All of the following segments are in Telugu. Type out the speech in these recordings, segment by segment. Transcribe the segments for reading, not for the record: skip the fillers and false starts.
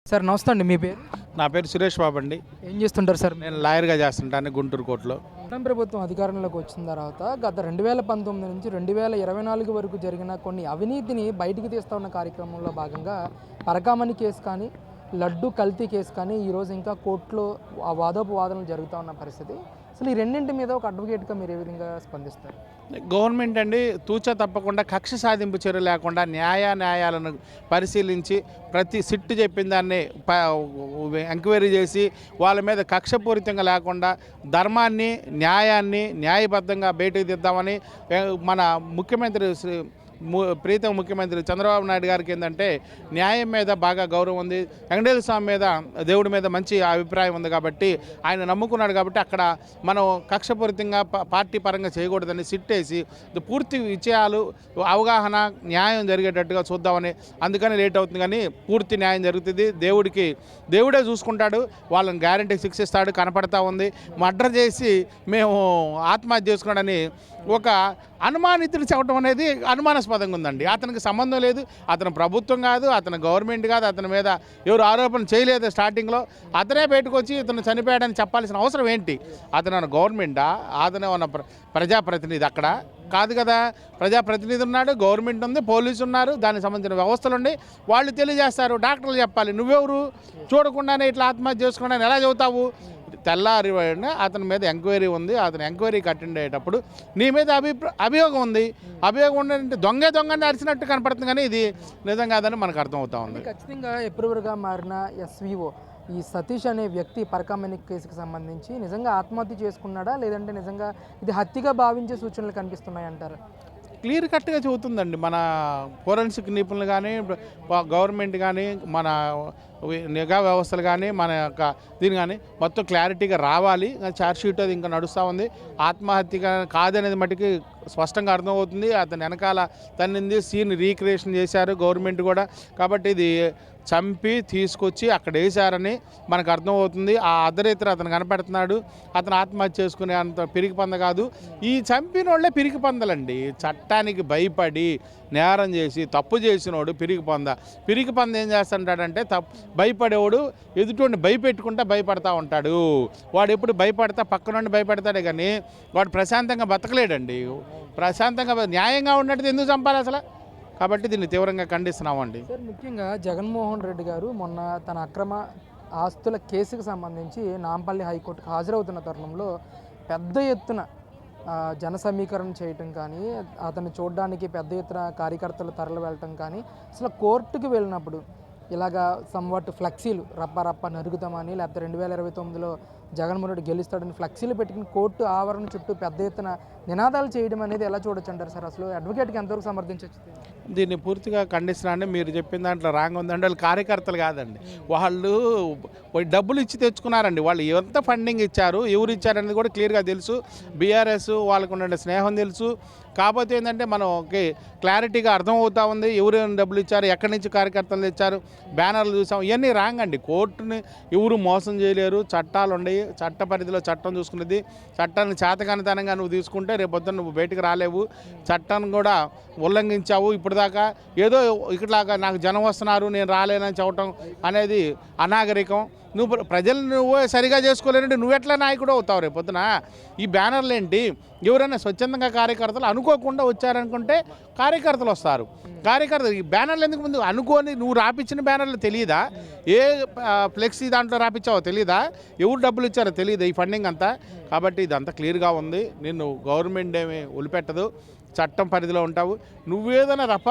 సార్ నమస్తే అండి. మీ పేరు? నా పేరు సురేష్ బాబు అండి. ఏం చేస్తుంటారు సార్? నేను లాయర్గా చేస్తుంటాను గుంటూరు కోర్టులో. కూటమి ప్రభుత్వం అధికారంలోకి వచ్చిన తర్వాత గత 2019 నుంచి 2024 వరకు జరిగిన కొన్ని అవినీతిని బయటికి తీస్తా ఉన్న కార్యక్రమంలో భాగంగా పరకామణి కేసు కానీ, లడ్డు కల్తీ కేసు కానీ ఈరోజు ఇంకా కోర్టులో ఆ వాదోపవాదనలు జరుగుతూ ఉన్న పరిస్థితి. అసలు ఈ రెండింటి మీద ఒక అడ్వకేట్గా మీరు ఏ విధంగా స్పందిస్తారు? గవర్నమెంట్ అండి తూచా తప్పకుండా కక్ష సాధింపు చర్య లేకుండా న్యాయాలను పరిశీలించి ప్రతి సిట్టు చెప్పిన దాన్ని ఎంక్వైరీ చేసి వాళ్ళ మీద కక్షపూరితంగా లేకుండా ధర్మాన్ని న్యాయాన్ని న్యాయబద్ధంగా బయటకు తీద్దామని మన ముఖ్యమంత్రి ప్రీతం ముఖ్యమంత్రి చంద్రబాబు నాయుడు గారికి ఏంటంటే న్యాయం మీద బాగా గౌరవం ఉంది, వెంకటేశ్వర స్వామి మీద దేవుడి మీద మంచి అభిప్రాయం ఉంది కాబట్టి ఆయన నమ్ముకున్నాడు కాబట్టి అక్కడ మనం కక్షపూరితంగా పార్టీ పరంగా చేయకూడదని సిట్టేసి పూర్తి విషయాలు అవగాహన న్యాయం జరిగేటట్టుగా చూద్దామని అందుకని లేట్ అవుతుంది. కానీ పూర్తి న్యాయం జరుగుతుంది. దేవుడే చూసుకుంటాడు, వాళ్ళని గ్యారంటీ శిక్షిస్తాడు కనపడతా ఉంది. మర్డర్ చేసి మేము ఆత్మహత్య చేసుకున్నాడని ఒక అనుమానితుడు చెప్పడం అనేది అనుమానాస్పదంగా ఉందండి. అతనికి సంబంధం లేదు, అతను ప్రభుత్వం కాదు, అతను గవర్నమెంట్ కాదు, అతని మీద ఎవరు ఆరోపణ చేయలేదు. స్టార్టింగ్లో అతనే బయటకు వచ్చి ఇతను చనిపోయాడని చెప్పాల్సిన అవసరం ఏంటి? అతను గవర్నమెంటా? అతను ఉన్న ప్రజాప్రతినిధి అక్కడ కాదు కదా. ప్రజాప్రతినిధి ఉన్నాడు, గవర్నమెంట్ ఉంది, పోలీసు ఉన్నారు, దానికి సంబంధించిన వ్యవస్థలు ఉండి వాళ్ళు తెలియజేస్తారు. డాక్టర్లు చెప్పాలి. నువ్వెవరు చూడకుండానే ఇట్లా ఆత్మహత్య చేసుకున్నాను ఎలా చెబుతావు? తెల్లారి అతని మీద ఎంక్వైరీ ఉంది, అతను ఎంక్వైరీకి అటెండ్ అయ్యేటప్పుడు నీ మీద అభియోగం ఉంది. అభియోగం ఉందంటే దొంగని అరిచినట్టు కనపడుతుంది, కానీ ఇది నిజం కాదని మనకు అర్థమవుతా ఉంది. ఖచ్చితంగా ఎప్రూవర్గా మారిన ఎస్వీఓ ఈ సతీష్ అనే వ్యక్తి పరకామణి కేసుకు సంబంధించి నిజంగా ఆత్మహత్య చేసుకున్నాడా, లేదంటే నిజంగా ఇది హత్యగా భావించే సూచనలు కనిపిస్తున్నాయి అంటారు? క్లియర్ కట్గా చెబుతుందండి. మన ఫోరెన్సిక్ నిపుణులు కానీ, గవర్నమెంట్ కానీ, మన నిఘా వ్యవస్థలు కానీ, మన యొక్క దీని కానీ మొత్తం క్లారిటీగా రావాలి. ఛార్జ్షీట్ అది ఇంకా నడుస్తూ ఉంది. ఆత్మహత్య కాదనేది మటుకి స్పష్టంగా అర్థమవుతుంది. అతని వెనకాల తన్నింది సీన్ రీక్రియేషన్ చేశారు గవర్నమెంట్ కూడా. కాబట్టి ఇది చంపి తీసుకొచ్చి అక్కడ వేశారని మనకు అర్థమవుతుంది. ఆ అర్ధరేత్రి అతను కనపెడుతున్నాడు. అతను ఆత్మహత్య చేసుకునే అంత పిరికి పంద కాదు. ఈ చంపిన వాళ్ళే పిరికి పందలండి. చట్టానికి భయపడి నేరం చేసి తప్పు చేసినోడు పిరికి పంద ఏం చేస్తుంటాడంటే భయపడేవాడు ఎదుటి భయపెట్టుకుంటా భయపడతా ఉంటాడు. వాడు ఎప్పుడు భయపడతా పక్క నుండి భయపడతాడే కానీ వాడు ప్రశాంతంగా బతకలేడండి. ప్రశాంతంగా న్యాయంగా ఉన్నట్టు ఎందుకు చంపాలి అసలు? కాబట్టి దీన్ని తీవ్రంగా ఖండిస్తున్నామండి. సార్, ముఖ్యంగా జగన్మోహన్ రెడ్డి గారు మొన్న తన అక్రమ ఆస్తుల కేసుకు సంబంధించి నాంపల్లి హైకోర్టుకు హాజరవుతున్న తరుణంలో పెద్ద ఎత్తున జన సమీకరణ చేయటం కానీ, అతన్ని చూడడానికి పెద్ద ఎత్తున కార్యకర్తలు తరలి వెళ్ళటం కానీ, అసలు కోర్టుకు వెళ్ళినప్పుడు ఇలాగా సమ్వాట్ ఫ్లెక్సీలు రప్ప నరుగుతామని, లేకపోతే 2029లో జగన్మోహన్ రెడ్డి గెలుస్తాడని ఫ్లెక్సీలు పెట్టుకుని కోర్టు ఆవరణ చుట్టూ పెద్ద ఎత్తున నినాదాలు చేయడం అనేది ఎలా చూడొచ్చు అంటారు సార్? అసలు అడ్వకేట్కి ఎంతవరకు సమర్థించవచ్చు దీన్ని? పూర్తిగా ఖండిస్తున్నాండి. మీరు చెప్పిన దాంట్లో రాంగ్ ఉందండి. వాళ్ళు కార్యకర్తలు కాదండి, వాళ్ళు డబ్బులు ఇచ్చి తెచ్చుకున్నారండి. వాళ్ళు ఎంత ఫండింగ్ ఇచ్చారు, ఎవరు ఇచ్చారనేది కూడా క్లియర్గా తెలుసు. బీఆర్ఎస్ వాళ్ళకు ఉండే స్నేహం తెలుసు. కాకపోతే ఏంటంటే మనకి క్లారిటీగా అర్థమవుతా ఉంది ఎవరు డబ్బులు ఇచ్చారు, ఎక్కడి నుంచి కార్యకర్తలు తెచ్చారు, బ్యానర్లు చూసాం. ఇవన్నీ రాంగ్ అండి. కోర్టుని ఎవరు మోసం చేయలేరు. చట్టాలు ఉండయి, చట్ట పరిధిలో చట్టం చూసుకునేది. చట్టాన్ని చేతకానితనంగా నువ్వు తీసుకుంటే రేపొద్దున నువ్వు బయటకు రాలేవు. చట్టాన్ని కూడా ఉల్లంఘించావు. ఇప్పుడు దాకా ఏదో ఇట్లాగా నాకు జనం వస్తున్నారు నేను రాలేనని చెప్పటం అనేది అనాగరికం. నువ్వు ప్రజలు నువ్వు సరిగా చేసుకోలేనంటే నువ్వెట్లా నాయకుడు అవుతావు రేపొద్దున? ఈ బ్యానర్లు ఏంటి? ఎవరైనా స్వచ్ఛందంగా కార్యకర్తలు అనుకోకుండా వచ్చారనుకుంటే కార్యకర్తలు వస్తారు. కార్యకర్తలు ఈ బ్యానర్లు ఎందుకు ముందు అనుకోని నువ్వు రాపించిన బ్యానర్లు తెలియదా? ఏ ఫ్లెక్సీ దాంట్లో రాపించావో తెలియదా? ఎవరు డబ్బులు ఇచ్చారో తెలియదా? ఈ ఫండింగ్ అంతా. కాబట్టి ఇదంతా క్లియర్గా ఉంది. నిన్ను గవర్నమెంట్ ఏమీ వదిలిపెట్టదు. చట్టం పరిధిలో ఉంటావు. నువ్వేదైనా రప్ప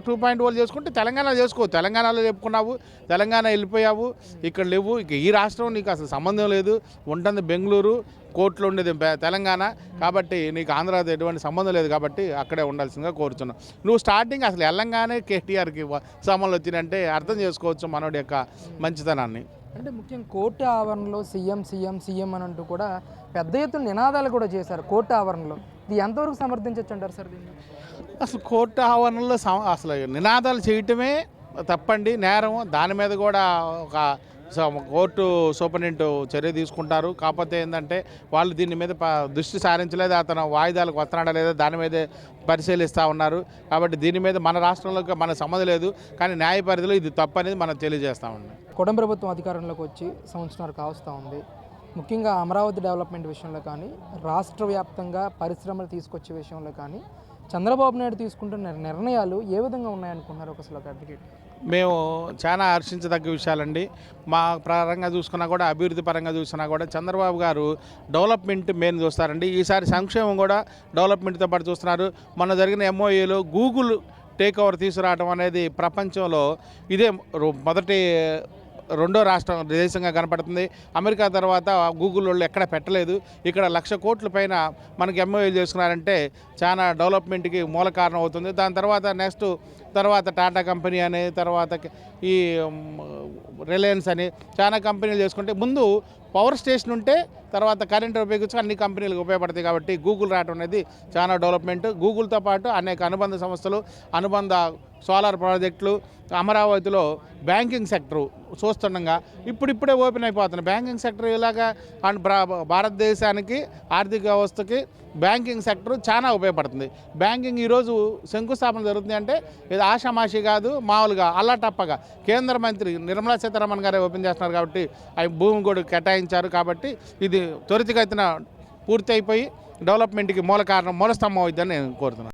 2.0 చేసుకుంటే తెలంగాణ చేసుకో. తెలంగాణలో చెప్పుకున్నావు, తెలంగాణ వెళ్ళిపోయావు, ఇక్కడ లేవు. ఇక ఈ రాష్ట్రం నీకు అసలు సంబంధం లేదు. ఉంటుంది బెంగళూరు, కోర్టులో ఉండేది తెలంగాణ. కాబట్టి నీకు ఆంధ్రాతో ఎటువంటి సంబంధం లేదు. కాబట్టి అక్కడే ఉండాల్సిందిగా కోరుతున్నావు. నువ్వు స్టార్టింగ్ అసలు వెళ్ళంగానే కేటీఆర్కి సమన్లు వచ్చినంటే అర్థం చేసుకోవచ్చు మనోడి యొక్క మంచితనాన్ని. అంటే ముఖ్యంగా కోర్టు ఆవరణలో సీఎం అని అంటూ కూడా పెద్ద ఎత్తున నినాదాలు కూడా చేశారు కోర్టు ఆవరణలో. ఇది ఎంతవరకు సమర్థించవచ్చు అంటారు సార్ దీన్ని? అసలు కోర్టు ఆవరణలో అసలు నినాదాలు చేయటమే తప్పండి, నేరం. దాని మీద కూడా ఒక కోర్టు సూపరింటెండెంట్ చర్య తీసుకుంటారు. కాకపోతే ఏంటంటే వాళ్ళు దీని మీద దృష్టి సారించలేదు, అతను వాయిదాలకు వస్తున్నాడా లేదా దాని మీదే పరిశీలిస్తూ ఉన్నారు. కాబట్టి దీని మీద మన రాష్ట్రంలోకి మన సంబంధం లేదు, కానీ న్యాయ పరిధిలో ఇది తప్పు అనేది మనం తెలియజేస్తూ ఉన్నాం. కూటమి ప్రభుత్వం అధికారంలోకి వచ్చి సంవత్సరాలు కావస్తూ ఉంది. ముఖ్యంగా అమరావతి డెవలప్మెంట్ విషయంలో కానీ, రాష్ట్ర వ్యాప్తంగా పరిశ్రమలు తీసుకొచ్చే విషయంలో కానీ చంద్రబాబు నాయుడు తీసుకుంటున్న నిర్ణయాలు ఏ విధంగా ఉన్నాయనుకున్నారు ఒకసారి అడ్వకేట్? మేము చాలా హర్షించదగ్గ విషయాలండి. మా పరంగా చూసుకున్నా కూడా, అభివృద్ధి పరంగా చూసినా కూడా చంద్రబాబు గారు డెవలప్మెంట్ మెయిన్ చూస్తారండి. ఈసారి సంక్షేమం కూడా డెవలప్మెంట్తో పాటు చూస్తున్నారు. మొన్న జరిగిన ఎంఓఏలో గూగుల్ టేక్ ఓవర్ తీసుకురావడం అనేది ప్రపంచంలో ఇదే రెండో రాష్ట్రం దేశంగా కనపడుతుంది. అమెరికా తర్వాత గూగుల్ వాళ్ళు ఎక్కడ పెట్టలేదు. ఇక్కడ 1,00,000 కోట్ల పైన మనకి ఎంఓఏ చేసుకున్నారంటే చాలా డెవలప్మెంట్కి మూల కారణం అవుతుంది. దాని తర్వాత టాటా కంపెనీ అని, తర్వాత ఈ రిలయన్స్ అని చాలా కంపెనీలు చేసుకుంటే, ముందు పవర్ స్టేషన్ ఉంటే తర్వాత కరెంట్ ఉపయోగించి అన్ని కంపెనీలకు ఉపయోగపడతాయి. కాబట్టి గూగుల్ రావడం అనేది చాలా డెవలప్మెంట్. గూగుల్తో పాటు అనేక అనుబంధ సంస్థలు, అనుబంధ సోలార్ ప్రాజెక్టులు, అమరావతిలో బ్యాంకింగ్ సెక్టరు చూస్తుండగా ఇప్పుడిప్పుడే ఓపెన్ అయిపోతుంది. బ్యాంకింగ్ సెక్టర్ ఇలాగా భారతదేశానికి ఆర్థిక వ్యవస్థకి బ్యాంకింగ్ సెక్టర్ చాలా ఉపయోగపడుతుంది. బ్యాంకింగ్ ఈరోజు శంకుస్థాపన జరుగుతుంది అంటే ఇది ఆషామాషి కాదు, మామూలుగా అల్లాటప్పగా కేంద్ర మంత్రి నిర్మలా సీతారామన్ గారే ఓపెన్ చేస్తున్నారు. కాబట్టి అవి భూమి కూడా కేటాయించారు. కాబట్టి ఇది త్వరితగతిన పూర్తి అయిపోయి డెవలప్మెంట్కి మూల స్తంభం అవుతుందని నేను కోరుతున్నాను.